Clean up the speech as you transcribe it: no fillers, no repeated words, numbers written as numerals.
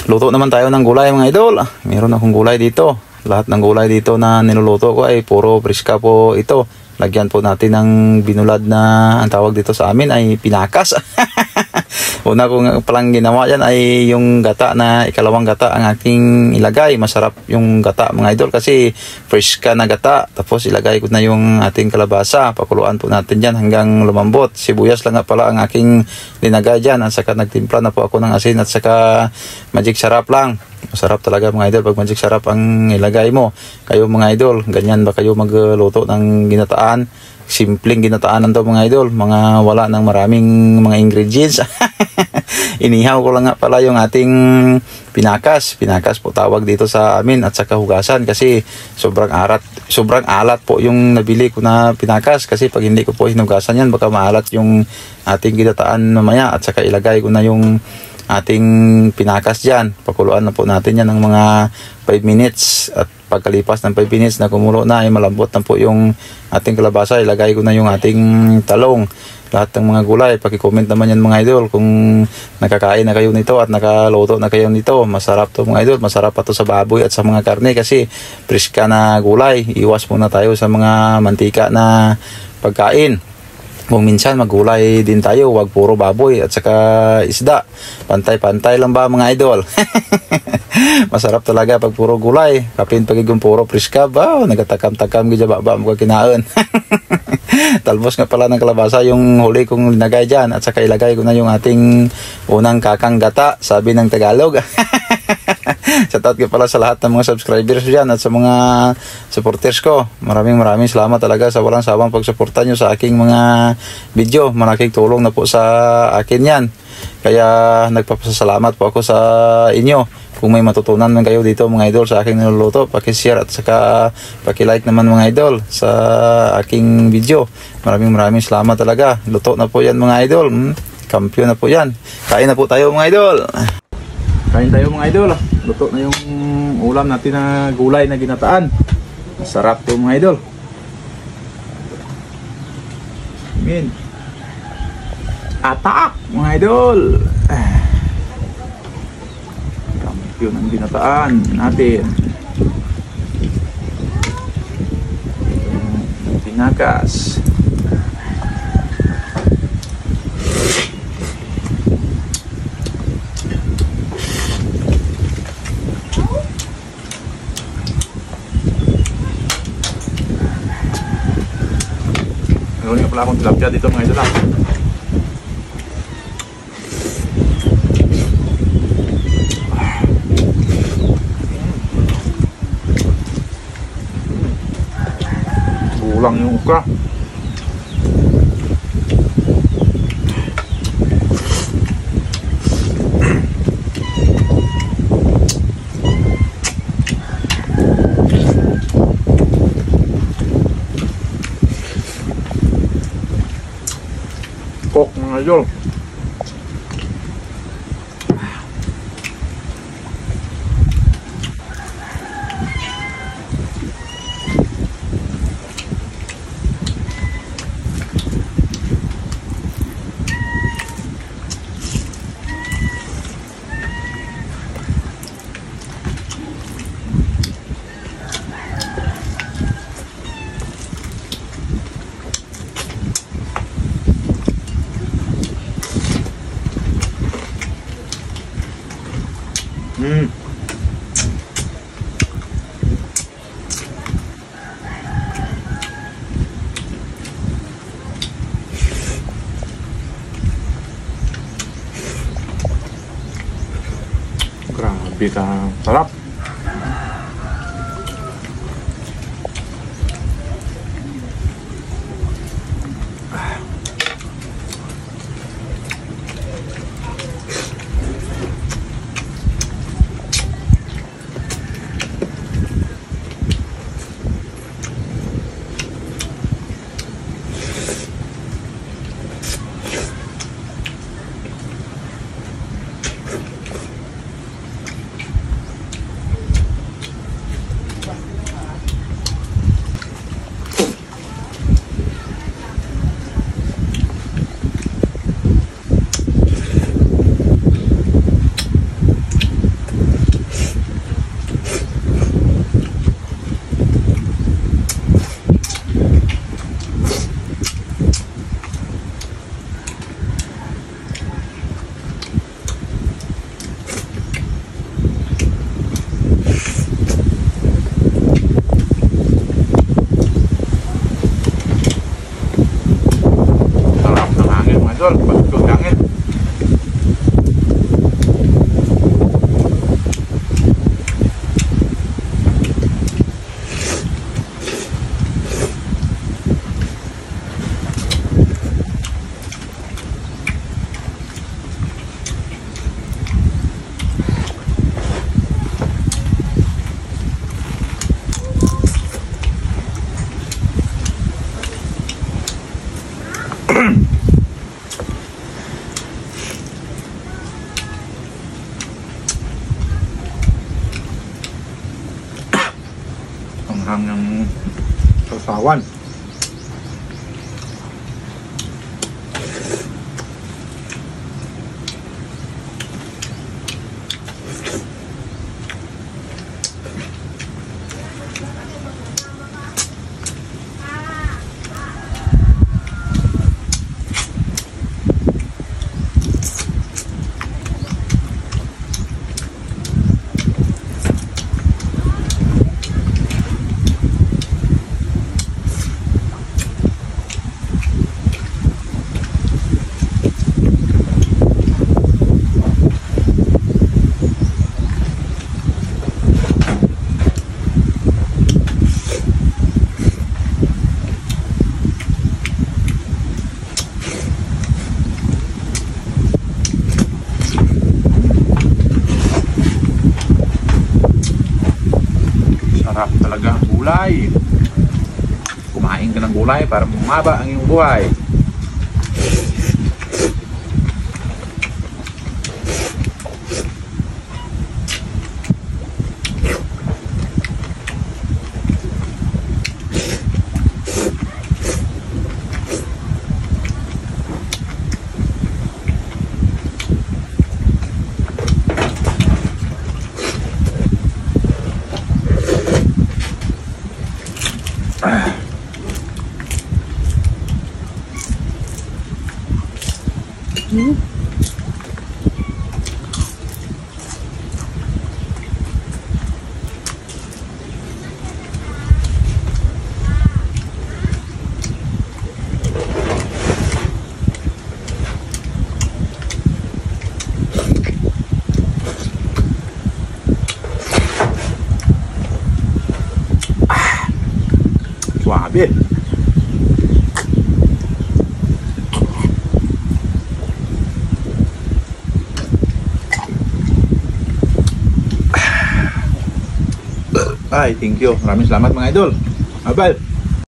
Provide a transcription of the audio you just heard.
Luto naman tayo ng gulay mga idol. Meron akong gulay dito. Lahat ng gulay dito na niluluto ko ay puro friska po ito. Lagyan po natin ng binulad na ang tawag dito sa amin ay pinakas. Una kong palang ginawa yan ay yung gata na ikalawang gata ang aking ilagay. Masarap yung gata mga idol kasi fresh ka na gata. Tapos ilagay ko na yung ating kalabasa. Pakuluan po natin dyan hanggang lumambot. Sibuyas lang nga pala ang aking linagay dyan. At saka nagtimpla na po ako ng asin at saka magic sarap lang. Masarap talaga mga idol pag magic sarap ang ilagay mo. Kayo mga idol, ganyan ba kayo magluto ng ginataan? Simpleng ginataan daw mga idol, mga wala ng maraming mga ingredients. Inihaw ko lang nga pala yung ating pinakas. Pinakas po tawag dito sa amin at saka hugasan kasi sobrang alat po yung nabili ko na pinakas kasi pag hindi ko po hinugasan yan baka maalat yung ating ginataan mamaya at saka ilagay ko na yung ating pinakas dyan. Pakuluan na po natin yan ng mga 5 minutes at pagkalipas ng 5 minutes na kumulo na ay malambot na po yung ating kalabasa. Ilagay ko na yung ating talong. Lahat ng mga gulay, paki-comment naman yan mga idol kung nakakain na kayo nito at nakaluto na kayo nito. Masarap to mga idol, masarap pa to sa baboy at sa mga karne kasi friska na gulay. Iwas muna tayo sa mga mantika na pagkain. Kung minsan maggulay din tayo, wag puro baboy at saka isda. Pantay-pantay lang ba mga idol? Masarap talaga pag puro gulay. Kapin pagiging puro friska ba? Nagatakam-takam gidya ba mo kinaon. Talbos nga pala ng kalabasa yung huli kong linagay dyan at saka ilagay ko na yung ating unang kakang gata, sabi ng Tagalog. Shoutout ko pala sa lahat ng mga subscribers dyan at sa mga supporters ko. Maraming salamat talaga sa walang sawang pagsuporta nyo sa aking mga video. Malaking tulong na po sa akin yan. Kaya nagpapasalamat po ako sa inyo. Kung may matutunan man kayo dito mga idol sa aking niluluto, paki-share at saka paki-like naman mga idol sa aking video. Maraming salamat talaga. Luto na po yan mga idol. Kampiyon na po yan. Kain na po tayo mga idol. Kain tayo mga idol. Luto na yung ulam natin na gulay na ginataan. Masarap to mga idol. Amin. Atak mga idol. Yun ang ginataan natin. Pinakas. Meron nga pala akong tilapia dito mga idol. Kulang yung ukra. Kok mga idol. Grabe ka sarap. Sausawan. Sarap talaga ang gulay. Kumain ka ng gulay para bumaba ang iyong buhay. Suabe. Ay, thank you. Maraming salamat mga idol. Bye-bye.